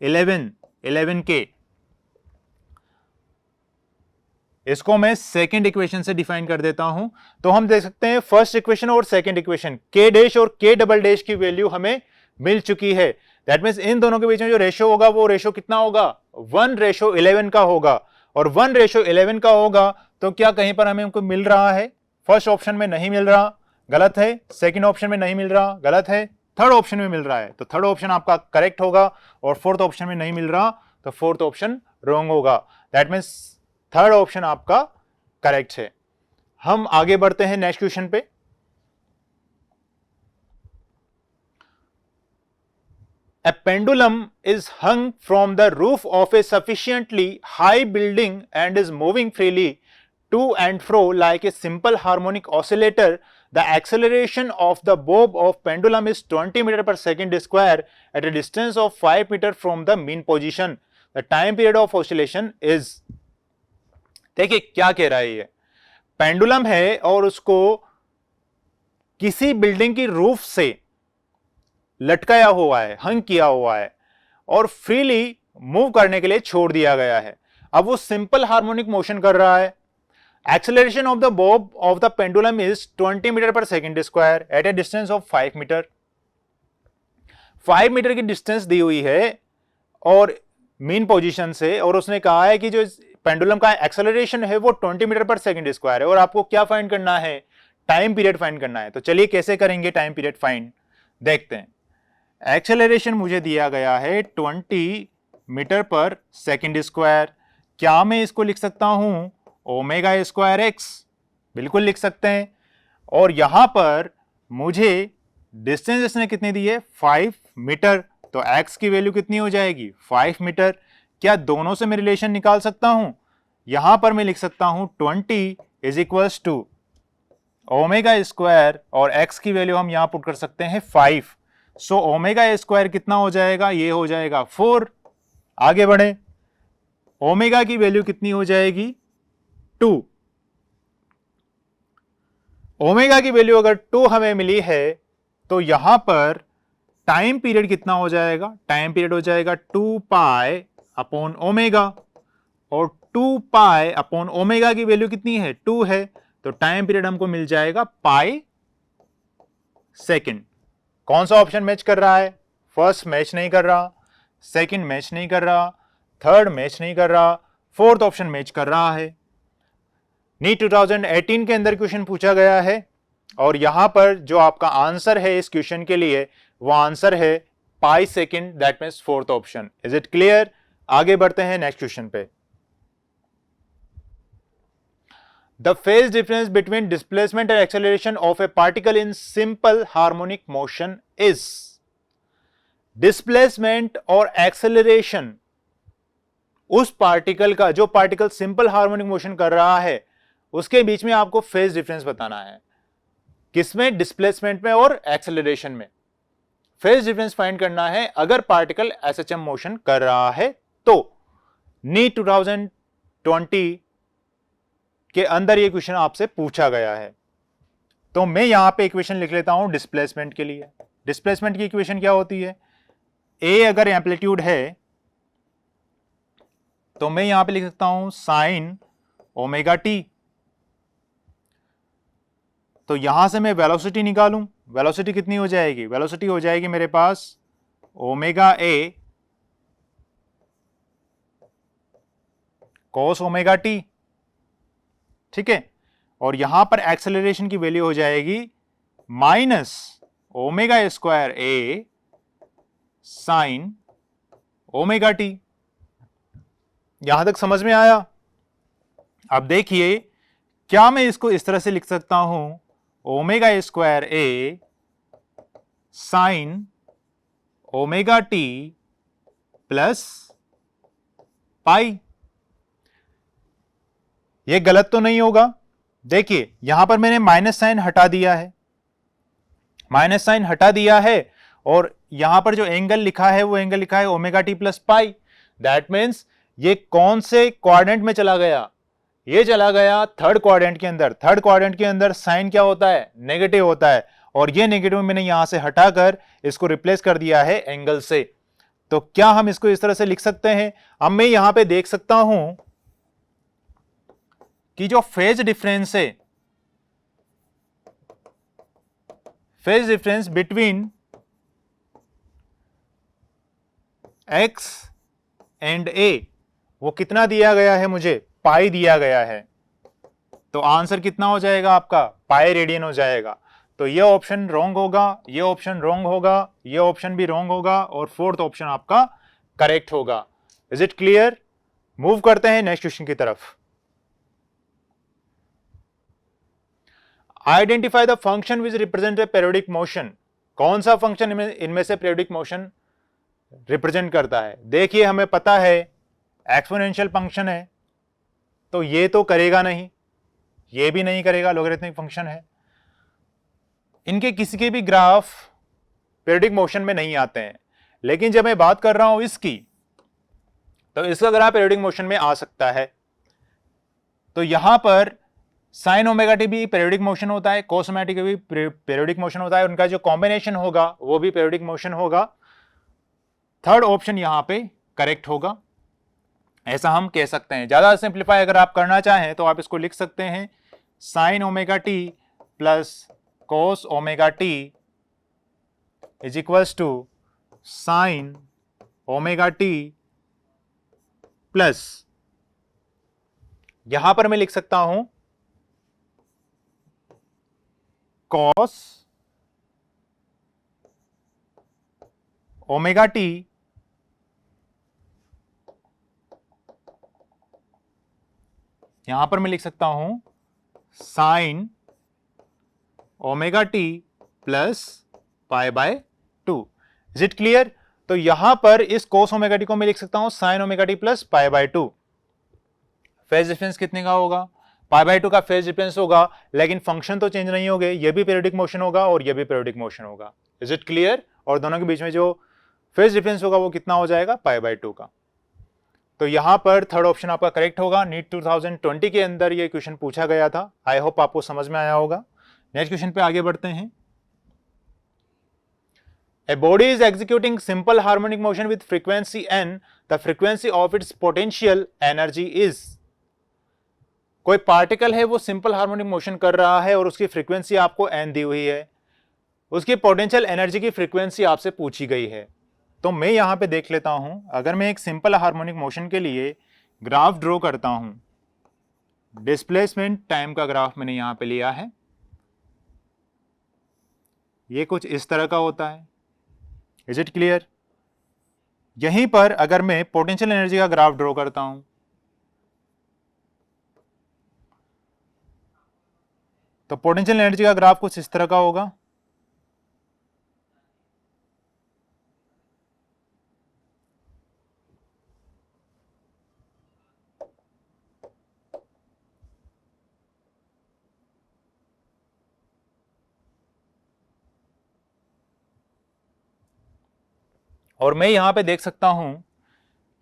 11, 11K। इसको मैं सेकेंड इक्वेशन से डिफाइन कर देता हूं। तो हम देख सकते हैं फर्स्ट इक्वेशन और सेकेंड इक्वेशन K डैश और K डबल डैश की वैल्यू हमें मिल चुकी है। दैट मीन्स इन दोनों के बीच में जो रेशियो होगा वो रेशियो कितना होगा 1:11 का होगा। और 1:11 का होगा तो क्या कहीं पर हमें हमको मिल रहा है, फर्स्ट ऑप्शन में नहीं मिल रहा, गलत है। सेकंड ऑप्शन में नहीं मिल रहा, गलत है। थर्ड ऑप्शन में मिल रहा है तो थर्ड ऑप्शन आपका करेक्ट होगा। और फोर्थ ऑप्शन में नहीं मिल रहा तो फोर्थ ऑप्शन रॉन्ग होगा। दैट मीन्स थर्ड ऑप्शन आपका करेक्ट है। हम आगे बढ़ते हैं नेक्स्ट क्वेश्चन पे। A pendulum is hung from the roof of a sufficiently high building and is moving freely to and fro like a simple harmonic oscillator. The acceleration of the bob of pendulum is 20 meter per second square at a distance of 5 meter from the mean position. The time period of oscillation is, देखिए क्या कह रहा है ये, pendulum है और उसको किसी बिल्डिंग की रूफ से लटकाया हुआ है, हंग किया हुआ है और फ्रीली मूव करने के लिए छोड़ दिया गया है। अब वो सिंपल हार्मोनिक मोशन कर रहा है। Acceleration of the bob of the pendulum is 20 metre per second square at a distance of 5 metre. 5 metre की डिस्टेंस दी हुई है और मीन पोजीशन से, और उसने कहा है कि जो पेंडुलम का एक्सेलरेशन है वो 20 मीटर पर सेकेंड स्क्वायर है और आपको क्या फाइंड करना है टाइम पीरियड फाइंड करना है। तो चलिए कैसे करेंगे टाइम पीरियड फाइंड, देखते हैं। एक्सेलरेशन मुझे दिया गया है 20 मीटर पर सेकंड स्क्वायर। क्या मैं इसको लिख सकता हूं ओमेगा स्क्वायर एक्स? बिल्कुल लिख सकते हैं। और यहां पर मुझे डिस्टेंस इसने कितनी दी है 5 मीटर, तो x की वैल्यू कितनी हो जाएगी 5 मीटर। क्या दोनों से मैं रिलेशन निकाल सकता हूं? यहां पर मैं लिख सकता हूं 20 is equals to omega square और x की वैल्यू हम यहां पुट कर सकते हैं 5। सो ओमेगा स्क्वायर कितना हो जाएगा, ये हो जाएगा 4। आगे बढ़े, ओमेगा की वैल्यू कितनी हो जाएगी 2। ओमेगा की वैल्यू अगर 2 हमें मिली है तो यहां पर टाइम पीरियड कितना हो जाएगा, टाइम पीरियड हो जाएगा 2 पाई अपॉन ओमेगा। और 2 पाई अपॉन ओमेगा की वैल्यू कितनी है 2 है, तो टाइम पीरियड हमको मिल जाएगा पाई सेकंड। कौन सा ऑप्शन मैच कर रहा है? फर्स्ट मैच नहीं कर रहा, सेकंड मैच नहीं कर रहा, थर्ड मैच नहीं कर रहा, फोर्थ ऑप्शन मैच कर रहा है। नीट 2018 के अंदर क्वेश्चन पूछा गया है और यहां पर जो आपका आंसर है इस क्वेश्चन के लिए वो आंसर है pi second, that means fourth option. Is it clear? आगे बढ़ते हैं नेक्स्ट क्वेश्चन पे। The phase difference between displacement and acceleration of a particle in simple harmonic motion is. Displacement और एक्सेलरेशन उस पार्टिकल का, जो पार्टिकल सिंपल हार्मोनिक मोशन कर रहा है, उसके बीच में आपको फेज डिफरेंस बताना है। किसमें? डिस्प्लेसमेंट में और एक्सेलरेशन में। फेज डिफरेंस फाइंड करना है अगर पार्टिकल एसएचएम मोशन कर रहा है तो। नीट 2020 के अंदर ये क्वेश्चन आपसे पूछा गया है। तो मैं यहां पे इक्वेशन लिख लेता हूं डिस्प्लेसमेंट के लिए। डिस्प्लेसमेंट की इक्वेशन क्या होती है? ए अगर एम्पलीट्यूड है तो मैं यहां पे लिख सकता हूं साइन ओमेगा टी। तो यहां से मैं वेलोसिटी निकालूं, वेलोसिटी कितनी हो जाएगी? वेलोसिटी हो जाएगी मेरे पास omega a cos omega t, ठीक है। और यहां पर एक्सेलरेशन की वैल्यू हो जाएगी minus omega square a sine omega T. यहां तक समझ में आया? अब देखिए, क्या मैं इसको इस तरह से लिख सकता हूं omega square a sine omega t plus pi? ये गलत तो नहीं होगा? देखिए यहां पर मैंने माइनस साइन हटा दिया है, माइनस साइन हटा दिया है और यहां पर जो एंगल लिखा है वो एंगल लिखा है omega t plus pi. That means ये कौन से क्वाड्रेंट में चला गया? ये चला गया थर्ड क्वाड्रेंट के अंदर। थर्ड क्वाड्रेंट के अंदर साइन क्या होता है? नेगेटिव होता है। और ये नेगेटिव मैंने यहां से हटाकर इसको रिप्लेस कर दिया है एंगल से। तो क्या हम इसको इस तरह से लिख सकते हैं? अब मैं यहां पे देख सकता हूं कि जो फेज डिफरेंस है, phase difference between x and a, वो कितना दिया गया है मुझे? पाई दिया गया है। तो आंसर कितना हो जाएगा आपका? पाई रेडियन हो जाएगा। तो ये ऑप्शन रॉन्ग होगा, ये ऑप्शन रॉन्ग होगा, ये ऑप्शन भी रॉन्ग होगा और फोर्थ ऑप्शन आपका करेक्ट होगा। Is it clear? मूव करते हैं नेक्स्ट क्वेश्चन की तरफ। Identify the function which represent a periodic motion. कौन सा फंक्शन इनमें से पीरियोडिक मोशन रिप्रेजेंट करता है? देखिए हमें पता है एक्सपोनेंशियल फंक्शन है, तो ये तो करेगा नहीं, ये भी नहीं करेगा, लॉगरिथमिक फंक्शन है। इनके किसी के भी ग्राफ पीरियोडिक मोशन में नहीं आते हैं। लेकिन जब मैं बात कर रहा हूं इसकी, तो इसका ग्राफ पीरियोडिक मोशन में आ सकता है। तो यहां पर साइन ओमेगा टी भी पीरियोडिक मोशन होता है, कोस ओमेगा टी भी पीरियोडिक मोशन होता है, उनका जो कॉम्बिनेशन होगा वो भी पीरियोडिक मोशन होगा। थर्ड ऑप्शन यहां पे करेक्ट होगा, ऐसा हम कह सकते हैं। ज्यादा सिंप्लीफाई अगर आप करना चाहें तो आप इसको लिख सकते हैं sine omega t plus cos omega t is equals to sine omega t plus, यहां पर मैं लिख सकता हूं cos ओमेगा टी यहां पर मैं लिख सकता हूं sign omega t plus pi by 2। Is it clear? तो यहां पर इस cos ओमेगा टी को मैं लिख सकता हूं sign omega t plus pi by 2। Phase difference कितने का होगा? पाई बाय 2 का फेज डिफरेंस होगा, लेकिन फंक्शन तो चेंज नहीं होंगे, ये भी पीरियोडिक मोशन होगा और ये भी पीरियोडिक मोशन होगा। Is it clear? और दोनों के बीच में जो फेज डिफरेंस होगा वो कितना हो जाएगा? पाई बाय 2 का। तो यहां पर थर्ड ऑप्शन आपका करेक्ट होगा। नीट 2020 के अंदर ये क्वेश्चन पूछा गया था। आई होप आपको समझ में आया होगा। नेक्स्ट क्वेश्चन पे आगे बढ़ते हैं। A body is executing simple harmonic motion with frequency n. The frequency of its potential energy is. कोई पार्टिकल है वो सिंपल हार्मोनिक मोशन कर रहा है और उसकी फ्रीक्वेंसी आपको n दी हुई है, उसकी पोटेंशियल एनर्जी की फ्रीक्वेंसी आपसे पूछी गई है। तो मैं यहां पे देख लेता हूं, अगर मैं एक सिंपल हार्मोनिक मोशन के लिए ग्राफ ड्रॉ करता हूं, डिस्प्लेसमेंट टाइम का ग्राफ मैंने यहां पे लिया है, ये कुछ इस तरह का होता है। Is it clear? यहीं पर अगर मैं पोटेंशियल एनर्जी का ग्राफ ड्रॉ करता हूं, तो पोटेंशियल एनर्जी का ग्राफ कुछ इस तरह का होगा। और मैं यहां पे देख सकता हूं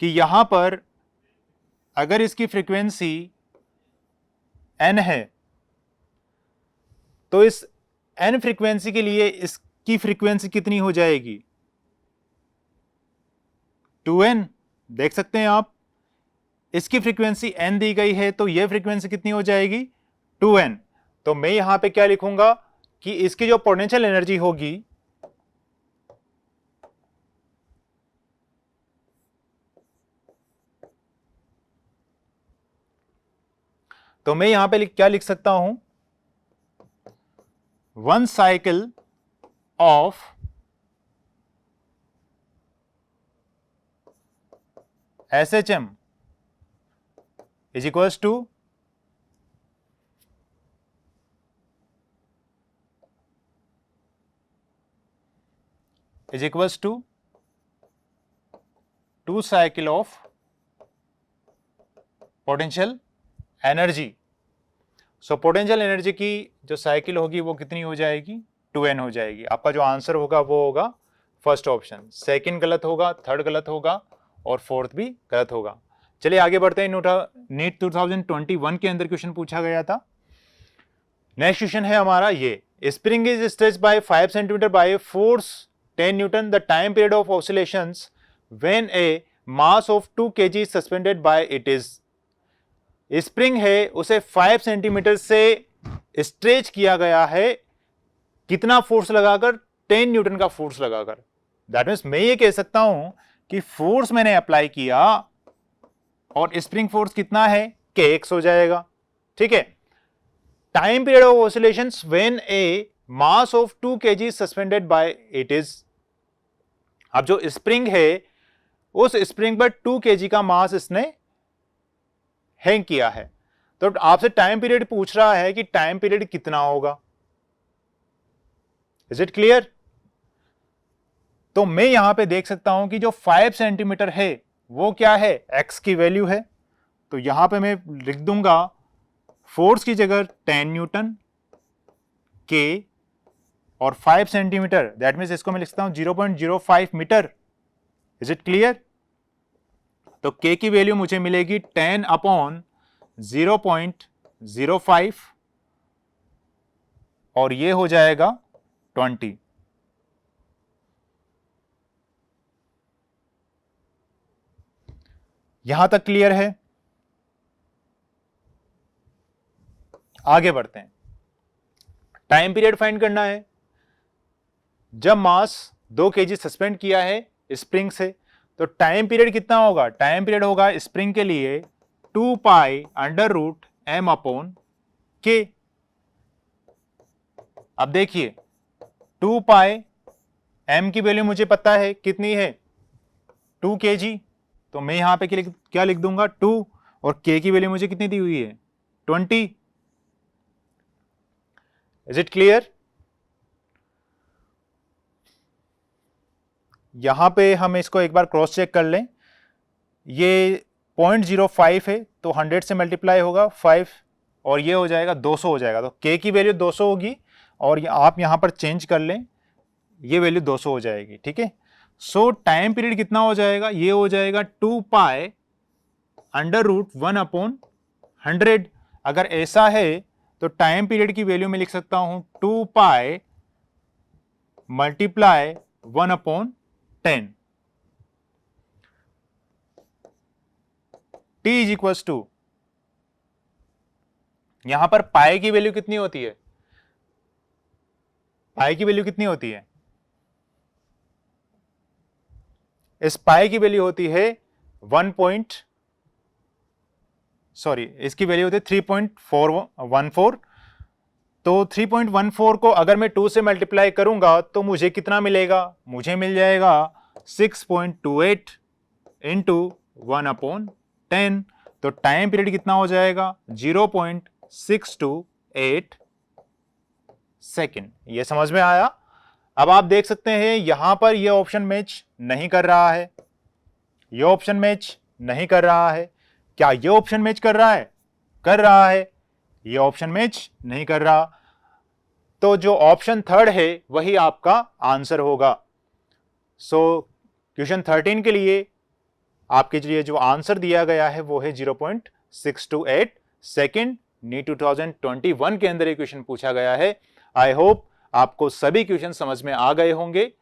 कि यहां पर अगर इसकी फ्रीक्वेंसी n है, तो इस n फ्रीक्वेंसी के लिए इसकी फ्रीक्वेंसी कितनी हो जाएगी? 2n। देख सकते हैं आप, इसकी फ्रीक्वेंसी n दी गई है, तो यह फ्रीक्वेंसी कितनी हो जाएगी? 2n। तो मैं यहां पे क्या लिखूंगा कि इसकी जो पोटेंशियल एनर्जी होगी तो मैं यहां पे क्या लिख सकता हूं? 1 cycle of SHM is equals to two cycle of potential energy. So potential energy की जो साइकिल होगी वो कितनी हो जाएगी? 2n हो जाएगी। आपका जो आंसर होगा वो होगा फर्स्ट ऑप्शन। सेकंड गलत होगा, थर्ड गलत होगा और फोर्थ भी गलत होगा। चलिए आगे बढ़ते हैं। नीट 2021 के अंदर क्वेश्चन पूछा गया था। नेक्स्ट क्वेश्चन है हमारा ये, spring is stretched by 5 centimetre by force 10 newton. The time period of oscillations when a mass of 2 kg suspended by it is. Spring है उसे 5 सेंटीमीटर से स्ट्रेच किया गया है, कितना फोर्स लगाकर? 10 न्यूटन का फोर्स लगाकर। दैट मीन्स मैं ये कह सकता हूं कि फोर्स मैंने अप्लाई किया और स्प्रिंग फोर्स कितना है? kx हो जाएगा। ठीक है। Time period of oscillations when a mass of 2 kg suspended by it is. अब जो स्प्रिंग है उस स्प्रिंग पर 2 kg का मास इसने हैंग किया है, तो आपसे टाइम पीरियड पूछ रहा है कि टाइम पीरियड कितना होगा। Is it clear? तो मैं यहां पे देख सकता हूं कि जो 5 सेंटीमीटर है वो क्या है? x की वैल्यू है। तो यहां पे मैं लिख दूंगा फोर्स की जगह 10 न्यूटन k और 5 सेंटीमीटर, दैट मीन्स इसको मैं लिखता हूं 0.05 मीटर। Is it clear? तो k की वैल्यू मुझे मिलेगी 10 अपॉन 0.05 और ये हो जाएगा 20। यहां तक क्लियर है? आगे बढ़ते हैं। टाइम पीरियड फाइंड करना है। जब मास 2 kg सस्पेंड किया है स्प्रिंग से, तो टाइम पीरियड कितना होगा? टाइम पीरियड होगा स्प्रिंग के लिए 2 pi under root m upon k। अब देखिए 2 पाई m की वैल्यू मुझे पता है कितनी है 2 kg, तो मैं यहां पे क्या लिख दूंगा 2, और k की वैल्यू मुझे कितनी दी हुई है 20। Is it clear? यहां पे हम इसको एक बार क्रॉस चेक कर लें, ये 0.05 है तो 100 से मल्टीप्लाई होगा 5 और ये हो जाएगा 200 हो जाएगा, तो k की वैल्यू 200 होगी और आप यहां पर चेंज कर लें, ये वैल्यू 200 हो जाएगी। ठीक है, सो टाइम पीरियड कितना हो जाएगा, ये हो जाएगा 2 पाई √1/100। अगर ऐसा है तो टाइम पीरियड की वैल्यू में लिख सकता हूं 2 pi multiply 1/10। t is equals to, यहां पर पाई की वैल्यू कितनी होती है, पाई की वैल्यू कितनी होती है, इस पाई की वैल्यू होती है इसकी वैल्यू होती है 3.414। तो 3.14 को अगर मैं 2 से मल्टीप्लाई करूंगा तो मुझे कितना मिलेगा, मुझे मिल जाएगा 6.28 इंटू 1/10। तो टाइम पीरियड कितना हो जाएगा 0.628 सेकेंड। ये समझ में आया? अब आप देख सकते हैं यहां पर यह ऑप्शन मैच नहीं कर रहा है, यह ऑप्शन मैच नहीं कर रहा है। क्या यह ऑप्शन मैच कर रहा है? कर रहा है। यह ऑप्शन मैच नहीं कर रहा, तो जो ऑप्शन थर्ड है वही आपका आंसर होगा। सो क्वेश्चन 13 के लिए आपके लिए जो आंसर दिया गया है वो है 0.628 सेकेंड। नीट 2021 के अंदर ये क्वेश्चन पूछा गया है। आई होप आपको सभी क्वेश्चन समझ में आ गए होंगे।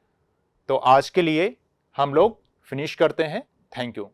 तो आज के लिए हम लोग फिनिश करते हैं। Thank you.